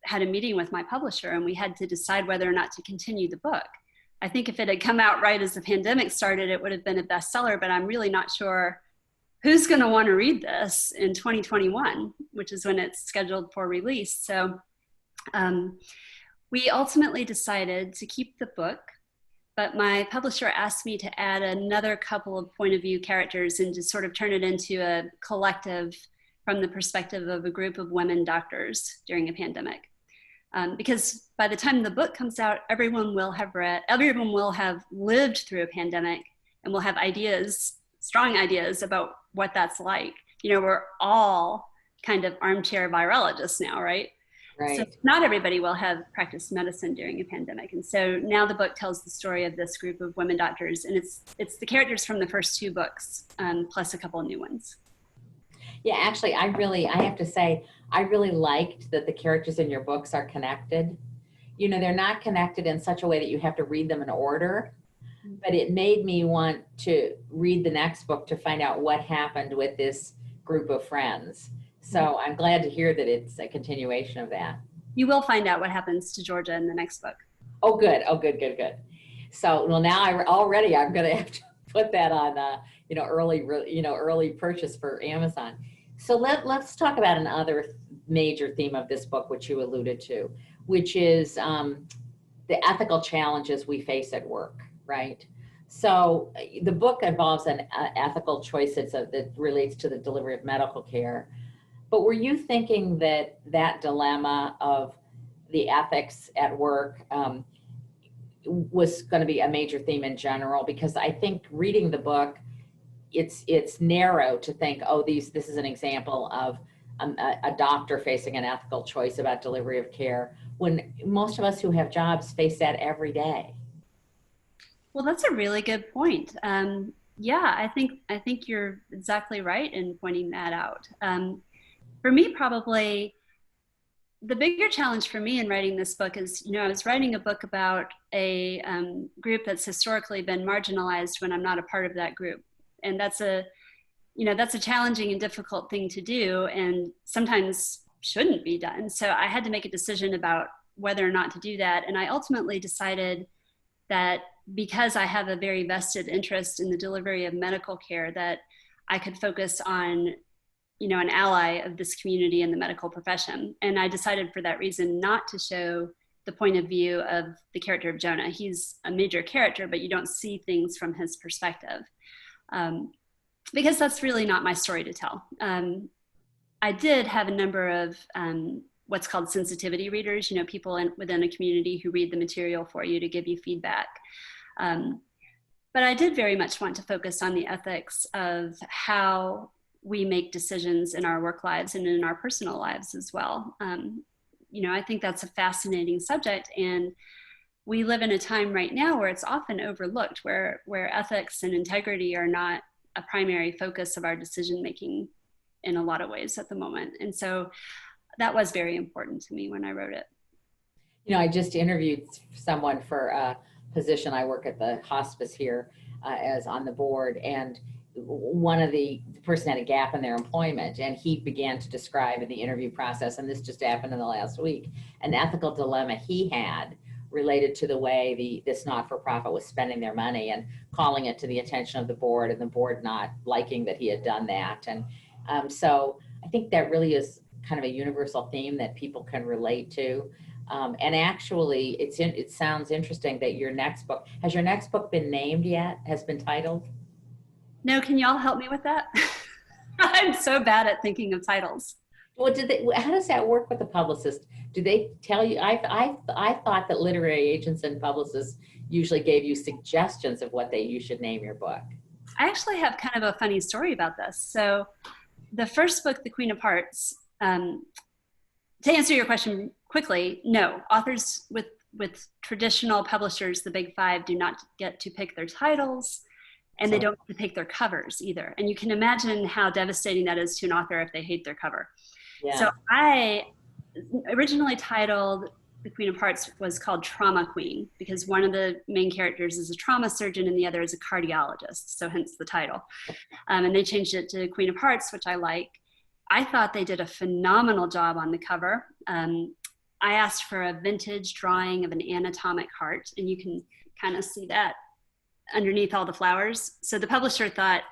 had a meeting with my publisher, and we had to decide whether or not to continue the book. I think if it had come out right as the pandemic started, it would have been a bestseller, but I'm really not sure who's going to want to read this in 2021, which is when it's scheduled for release. So we ultimately decided to keep the book, but my publisher asked me to add another couple of point of view characters and to sort of turn it into a collective from the perspective of a group of women doctors during a pandemic. Because by the time the book comes out, everyone will have lived through a pandemic and will have ideas, strong ideas about what that's like. We're all kind of armchair virologists now, right? Right. So not everybody will have practiced medicine during a pandemic. And so now the book tells the story of this group of women doctors, and it's the characters from the first 2 books, plus a couple of new ones. Yeah, actually, I have to say, I really liked that the characters in your books are connected. They're not connected in such a way that you have to read them in order, but it made me want to read the next book to find out what happened with this group of friends. So I'm glad to hear that it's a continuation of that. You will find out what happens to Georgia in the next book. Oh, good. Oh, good. So, well, now I'm going to have to put that on, early purchase for Amazon. So let's talk about another major theme of this book, which you alluded to, which is the ethical challenges we face at work, right? So the book involves an ethical choice that relates to the delivery of medical care. But were you thinking that that dilemma of the ethics at work was going to be a major theme in general? Because I think reading the book, it's narrow to think, oh, this is an example of a doctor facing an ethical choice about delivery of care, when most of us who have jobs face that every day. Well, that's a really good point. Yeah, I think you're exactly right in pointing that out. For me, probably the bigger challenge for me in writing this book is, I was writing a book about a group that's historically been marginalized when I'm not a part of that group. And that's a challenging and difficult thing to do, and sometimes shouldn't be done. So I had to make a decision about whether or not to do that. And I ultimately decided that because I have a very vested interest in the delivery of medical care, that I could focus on, an ally of this community in the medical profession. And I decided for that reason not to show the point of view of the character of Jonah. He's a major character, but you don't see things from his perspective. Because that's really not my story to tell. I did have a number of what's called sensitivity readers, people within a community who read the material for you to give you feedback. But I did very much want to focus on the ethics of how we make decisions in our work lives and in our personal lives as well. I think that's a fascinating subject, and we live in a time right now where it's often overlooked, where ethics and integrity are not a primary focus of our decision making in a lot of ways at the moment. And so that was very important to me when I wrote it. I just interviewed someone for a position. I work at the hospice here as on the board, and the person had a gap in their employment, and he began to describe in the interview process, and this just happened in the last week, an ethical dilemma he had related to the way this not-for-profit was spending their money, and calling it to the attention of the board, and the board not liking that he had done that. And so I think that really is kind of a universal theme that people can relate to. And actually, it sounds interesting that has your next book been named yet? Has been titled? No, can y'all help me with that? I'm so bad at thinking of titles. Well, how does that work with the publicist? Do they tell you? I thought that literary agents and publicists usually gave you suggestions of what you should name your book. I actually have kind of a funny story about this. So the first book, The Queen of Hearts, to answer your question quickly, no. Authors with traditional publishers, the big five, do not get to pick their titles, and they don't get to pick their covers either. And you can imagine how devastating that is to an author if they hate their cover. Yeah. So I originally titled The Queen of Hearts was called Trauma Queen, because one of the main characters is a trauma surgeon and the other is a cardiologist, so hence the title. And they changed it to Queen of Hearts, which I like. I thought they did a phenomenal job on the cover. I asked for a vintage drawing of an anatomic heart, and you can kind of see that underneath all the flowers. So the publisher thought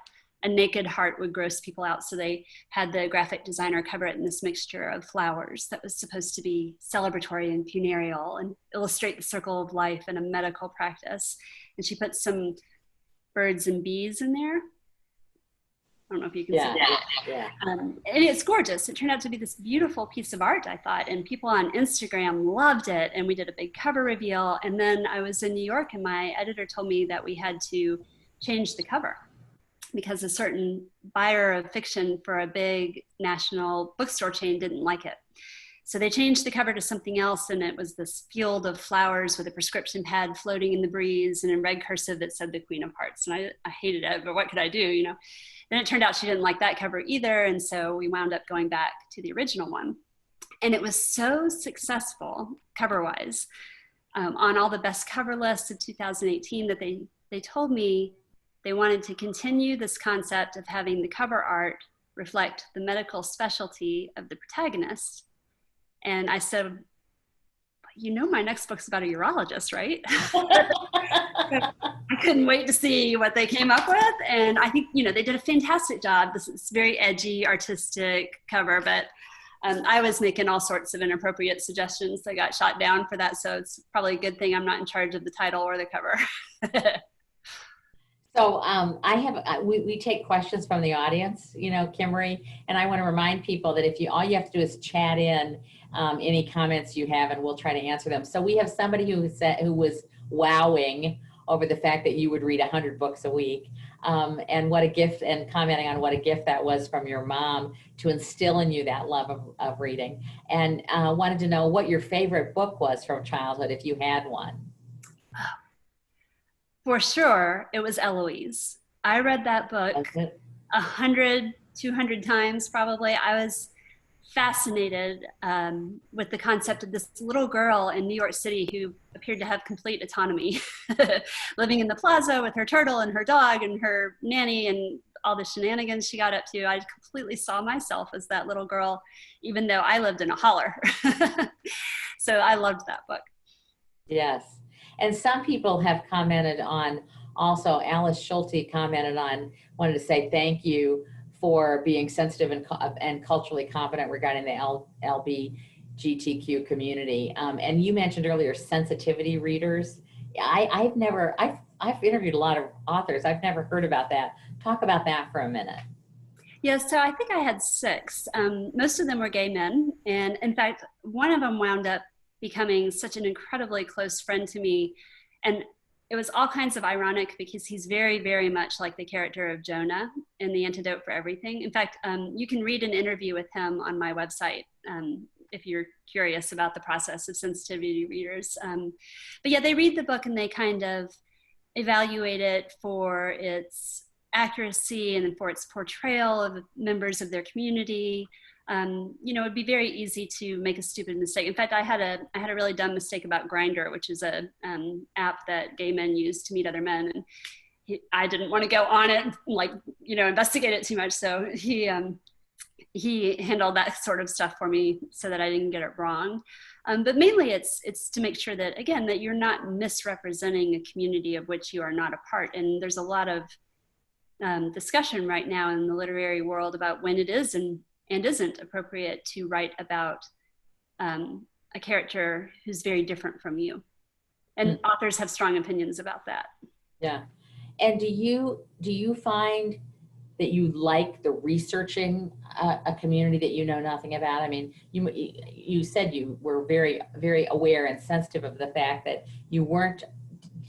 a naked heart would gross people out, so they had the graphic designer cover it in this mixture of flowers that was supposed to be celebratory and funereal and illustrate the circle of life in a medical practice. And she put some birds and bees in there. I don't know if you can see that. Yeah. And it's gorgeous. It turned out to be this beautiful piece of art, I thought, and people on Instagram loved it, and we did a big cover reveal. And then I was in New York, and my editor told me that we had to change the cover because a certain buyer of fiction for a big national bookstore chain didn't like it. So they changed the cover to something else, and it was this field of flowers with a prescription pad floating in the breeze, and in red cursive that said The Queen of Hearts. And I hated it, but what could I do, Then it turned out she didn't like that cover either, and so we wound up going back to the original one. And it was so successful, cover-wise, on all the best cover lists of 2018 that they told me they wanted to continue this concept of having the cover art reflect the medical specialty of the protagonist. And I said, my next book's about a urologist, right? I couldn't wait to see what they came up with. And I think, they did a fantastic job. This is very edgy, artistic cover, but I was making all sorts of inappropriate suggestions that got shot down for that. So it's probably a good thing I'm not in charge of the title or the cover. So we take questions from the audience, you know, Kimmery, and I want to remind people that all you have to do is chat in any comments you have, and we'll try to answer them. So we have somebody who was wowing over the fact that you would read 100 books a week, and what a gift, and commenting on what a gift that was from your mom to instill in you that love of reading, and wanted to know what your favorite book was from childhood, if you had one. For sure, it was Eloise. I read that book 100, 200 times probably. I was fascinated with the concept of this little girl in New York City who appeared to have complete autonomy, living in the plaza with her turtle and her dog and her nanny and all the shenanigans she got up to. I completely saw myself as that little girl, even though I lived in a holler. So I loved that book. Yes. And some people have commented on, also Alice Schulte commented on, wanted to say thank you for being sensitive and culturally competent regarding the LGBTQ community. And you mentioned earlier sensitivity readers. I've interviewed a lot of authors. I've never heard about that. Talk about that for a minute. Yeah, so I think I had 6. Most of them were gay men. And in fact, one of them wound up becoming such an incredibly close friend to me. And it was all kinds of ironic because he's very, very much like the character of Jonah in The Antidote for Everything. In fact, you can read an interview with him on my website if you're curious about the process of sensitivity readers. But yeah, they read the book and they kind of evaluate it for its accuracy and for its portrayal of members of their community. You know, it'd be very easy to make a stupid mistake. In fact, I had a really dumb mistake about Grindr, which is a app that gay men use to meet other men, and I didn't want to go on it, like, you know, investigate it too much. So he handled that sort of stuff for me so that I didn't get it wrong. But mainly, it's to make sure that, again, that you're not misrepresenting a community of which you are not a part. And there's a lot of discussion right now in the literary world about when it is and isn't appropriate to write about a character who's very different from you. And authors have strong opinions about that. Yeah. And do you find that you like the researching a community that you know nothing about? I mean, you said you were very, very aware and sensitive of the fact that you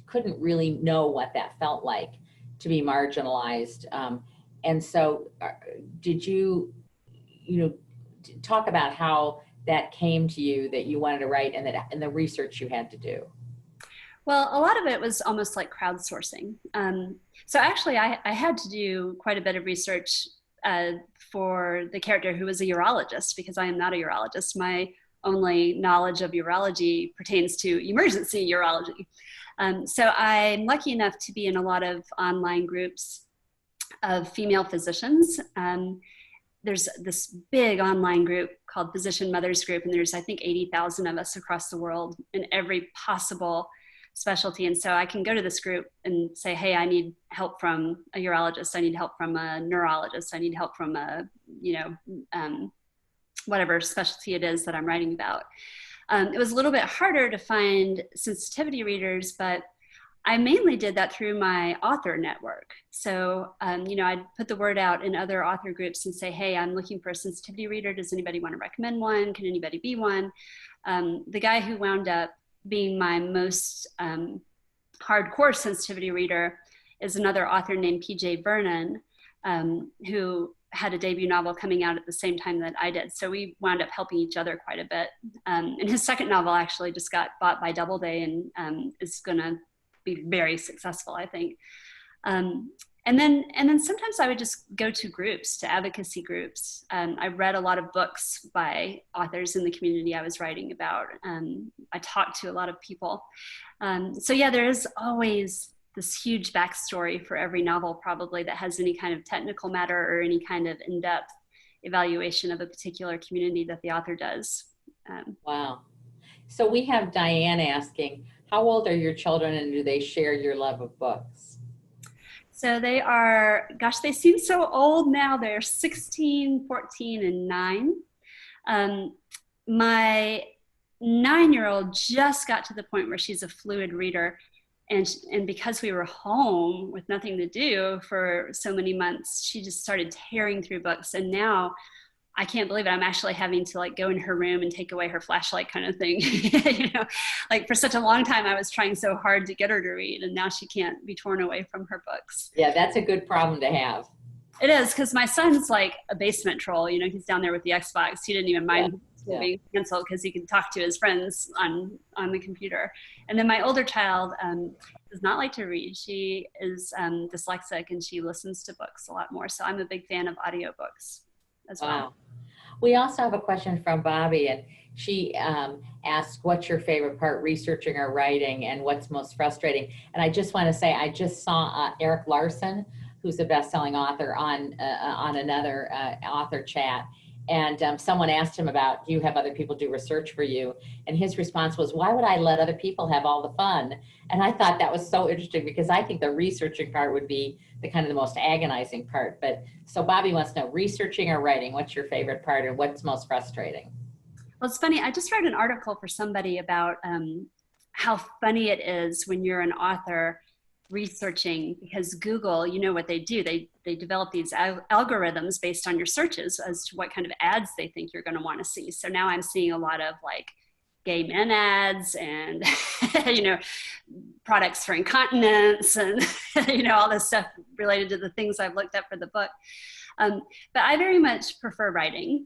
couldn't really know what that felt like to be marginalized. And so did you talk about how that came to you, that you wanted to write, and the research you had to do? Well, a lot of it was almost like crowdsourcing. So actually, I had to do quite a bit of research for the character who was a urologist, because I am not a urologist. My only knowledge of urology pertains to emergency urology. So I'm lucky enough to be in a lot of online groups of female physicians. There's this big online group called Physician Mothers Group, and there's, I think, 80,000 of us across the world in every possible specialty. And so I can go to this group and say, hey, I need help from a urologist. I need help from a neurologist. I need help from a, whatever specialty it is that I'm writing about. It was a little bit harder to find sensitivity readers, but I mainly did that through my author network. So, I'd put the word out in other author groups and say, hey, I'm looking for a sensitivity reader. Does anybody want to recommend one? Can anybody be one? The guy who wound up being my most hardcore sensitivity reader is another author named PJ Vernon, who had a debut novel coming out at the same time that I did. So we wound up helping each other quite a bit. And his second novel actually just got bought by Doubleday and is gonna be very successful, I think. And then sometimes I would just go to groups, to advocacy groups. I read a lot of books by authors in the community I was writing about. I talked to a lot of people. So yeah, there is always this huge backstory for every novel probably that has any kind of technical matter or any kind of in-depth evaluation of a particular community that the author does. Wow. So we have Diane asking, how old are your children and do they share your love of books? So they are, gosh, they seem so old now. They're 16, 14, and 9. My 9-year-old just got to the point where she's a fluid reader. And because we were home with nothing to do for so many months, she just started tearing through books. And now I can't believe it. I'm actually having to like go in her room and take away her flashlight kind of thing. You know, like for such a long time, I was trying so hard to get her to read, and now she can't be torn away from her books. Yeah, that's a good problem to have. It is, because my son's like a basement troll. You know, he's down there with the Xbox. He didn't even mind school being canceled because he can talk to his friends on the computer. And then my older child does not like to read. She is dyslexic, and she listens to books a lot more. So I'm a big fan of audiobooks as well. Wow. We also have a question from Bobby, and she asked, what's your favorite part, researching or writing, and what's most frustrating? And I just want to say, I just saw Eric Larson, who's a best-selling author, on another author chat. And someone asked him about, do you have other people do research for you? And his response was, why would I let other people have all the fun? And I thought that was so interesting, because I think the researching part would be the kind of the most agonizing part. But so Bobby wants to know, researching or writing, what's your favorite part and what's most frustrating? Well, it's funny. I just read an article for somebody about how funny it is when you're an author researching, because Google, you know what they do, they develop these algorithms based on your searches as to what kind of ads they think you're going to want to see. So now I'm seeing a lot of like gay men ads and you know, products for incontinence and you know, all this stuff related to the things I've looked up for the book. But I very much prefer writing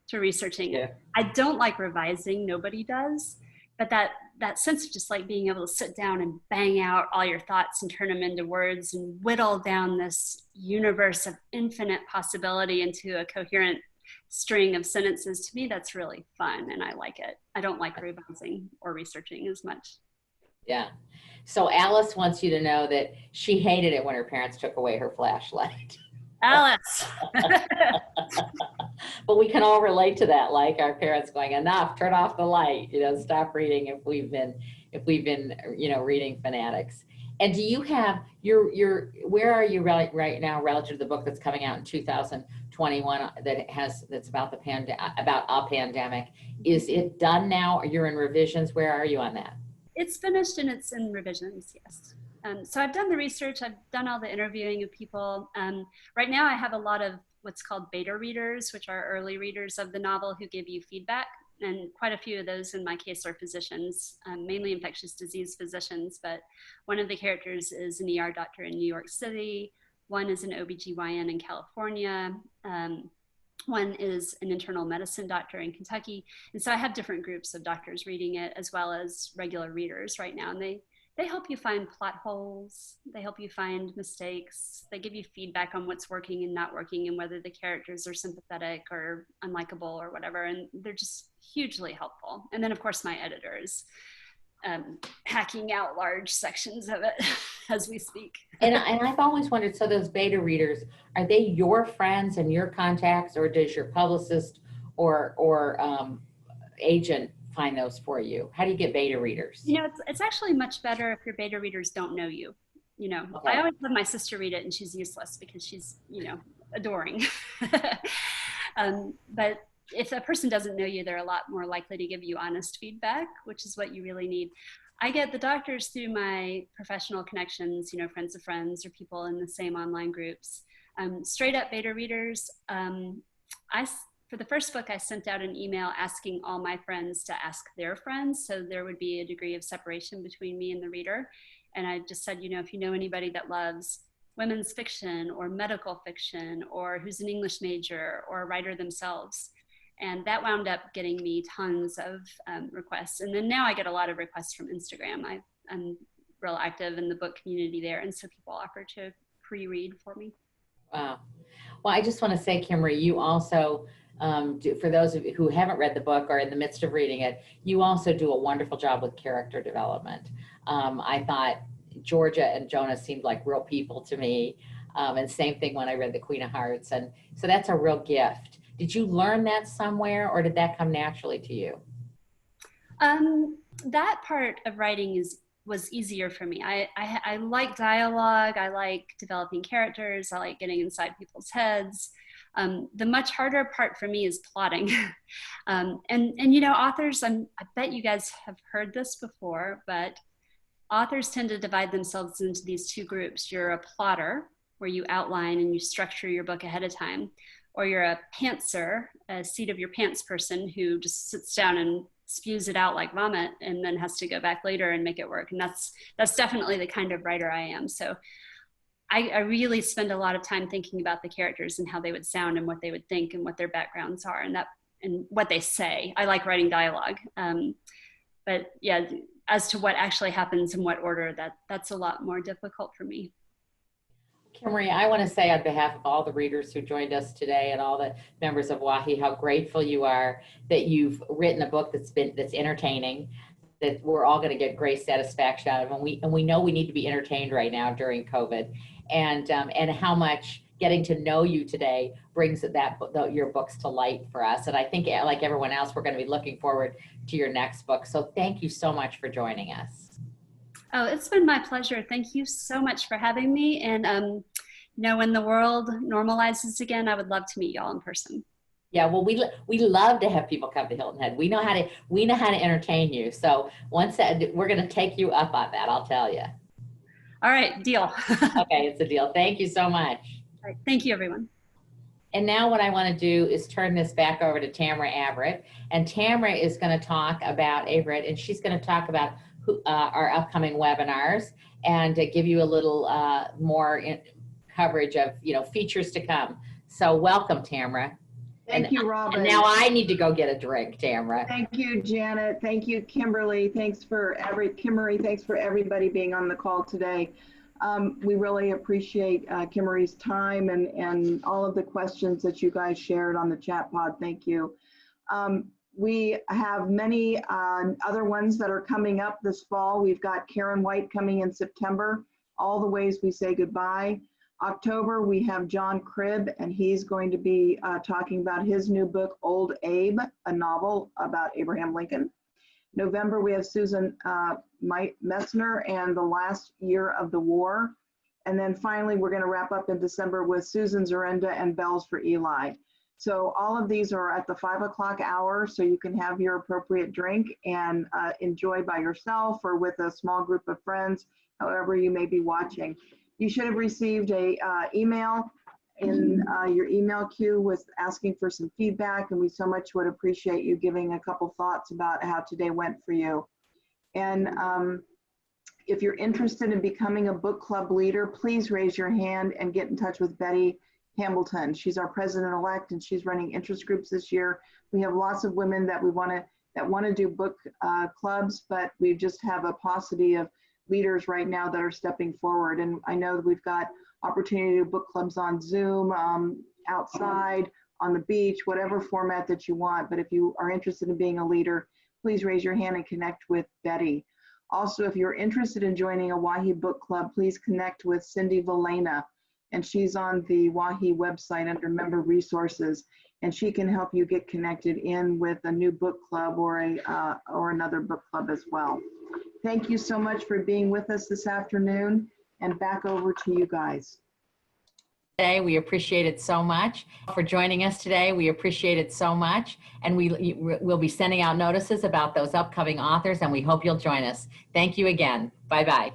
to researching. Yeah. I don't like revising, nobody does. But that sense of just like being able to sit down and bang out all your thoughts and turn them into words and whittle down this universe of infinite possibility into a coherent string of sentences, to me, that's really fun, and I like it. I don't like revising or researching as much. Yeah. So Alice wants you to know that she hated it when her parents took away her flashlight. Alice. But we can all relate to that, like our parents going, enough, turn off the light, you know, stop reading if we've been, you know, reading fanatics. And do you have where are you right now relative to the book that's coming out in 2021 that's about a pandemic? Is it done now? You're in revisions. Where are you on that? It's finished and it's in revisions, yes. So I've done the research, I've done all the interviewing of people. Right now I have a lot of what's called beta readers, which are early readers of the novel who give you feedback. And quite a few of those in my case are physicians, mainly infectious disease physicians, but one of the characters is an ER doctor in New York City. One is an OBGYN in California. One is an internal medicine doctor in Kentucky. And so I have different groups of doctors reading it, as well as regular readers right now. And they help you find plot holes. They help you find mistakes. They give you feedback on what's working and not working, and whether the characters are sympathetic or unlikable or whatever. And they're just hugely helpful. And then of course my editors hacking out large sections of it as we speak. And I've always wondered, so those beta readers, are they your friends and your contacts, or does your publicist or agent find those for you? How do you get beta readers? You know, it's actually much better if your beta readers don't know you. You know, okay. I always have my sister read it, and she's useless because she's, you know, adoring. But if a person doesn't know you, they're a lot more likely to give you honest feedback, which is what you really need. I get the doctors through my professional connections, you know, friends of friends or people in the same online groups. Straight up beta readers, for the first book, I sent out an email asking all my friends to ask their friends, so there would be a degree of separation between me and the reader. And I just said, you know, if you know anybody that loves women's fiction or medical fiction, or who's an English major or a writer themselves. And that wound up getting me tons of requests. And then now I get a lot of requests from Instagram. I'm real active in the book community there, and so people offer to pre-read for me. Wow. Well, I just want to say, Kimmery, you also, for those of you who haven't read the book or in the midst of reading it, you also do a wonderful job with character development. I thought Georgia and Jonah seemed like real people to me. And same thing when I read The Queen of Hearts. And so that's a real gift. Did you learn that somewhere, or did that come naturally to you? That part of writing was easier for me. I like dialogue. I like developing characters. I like getting inside people's heads. The much harder part for me is plotting. And you know, authors, I bet you guys have heard this before, but authors tend to divide themselves into these two groups. You're a plotter, where you outline and you structure your book ahead of time, or you're a pantser, a seat of your pants person who just sits down and spews it out like vomit and then has to go back later and make it work. And that's definitely the kind of writer I am. So I really spend a lot of time thinking about the characters and how they would sound and what they would think and what their backgrounds are and what they say. I like writing dialogue. But yeah, as to what actually happens in what order, that's a lot more difficult for me. Kimmery, I want to say on behalf of all the readers who joined us today and all the members of WAHHI, how grateful you are that you've written a book that's entertaining, that we're all going to get great satisfaction out of. And we know we need to be entertained right now during COVID, and how much getting to know you today brings your books to light for us. And I think, like everyone else, we're going to be looking forward to your next book. So thank you so much for joining us. Oh, it's been my pleasure. Thank you so much for having me. And, you know, when the world normalizes again, I would love to meet y'all in person. Yeah, well, we love to have people come to Hilton Head. We know how to entertain you. So once that, we're going to take you up on that, I'll tell you. All right, deal. Okay, it's a deal. Thank you so much. All right, thank you, everyone. And now what I want to do is turn this back over to Tamara Everett. And Tamara is going to talk about Everett, and she's going to talk about our upcoming webinars and give you a little more coverage of, you know, features to come. So welcome, Tamara. Thank you, Robin. And now I need to go get a drink, Tamara. Thank you, Janet. Thank you, Kimberly. Kimmery, thanks for everybody being on the call today. We really appreciate Kimmery's time and all of the questions that you guys shared on the chat pod. Thank you. We have many other ones that are coming up this fall. We've got Karen White coming in September, All the Ways We Say Goodbye. October, we have John Cribb, and he's going to be talking about his new book, Old Abe, a novel about Abraham Lincoln. November, we have Susan Messner and The Last Year of the War. And then finally, we're going to wrap up in December with Susan Zarenda and Bells for Eli. So all of these are at the 5 o'clock hour, so you can have your appropriate drink and enjoy by yourself or with a small group of friends, however you may be watching. You should have received a email in your email queue with asking for some feedback, and we so much would appreciate you giving a couple thoughts about how today went for you. And if you're interested in becoming a book club leader, please raise your hand and get in touch with Betty Hamilton. She's our president-elect, and she's running interest groups this year. We have lots of women that want to do book clubs, but we just have a paucity of leaders right now that are stepping forward. And I know that we've got opportunity to do book clubs on Zoom, outside, on the beach, whatever format that you want. But if you are interested in being a leader, please raise your hand and connect with Betty. Also, if you're interested in joining a WAHHI book club, please connect with Cindy Valena. And she's on the WAHHI website under member resources, and she can help you get connected in with a new book club or another book club as well. Thank you so much for being with us this afternoon, and back over to you guys. Today, we appreciate it so much for joining us today. We appreciate it so much, and we'll be sending out notices about those upcoming authors, and we hope you'll join us. Thank you again. Bye-bye.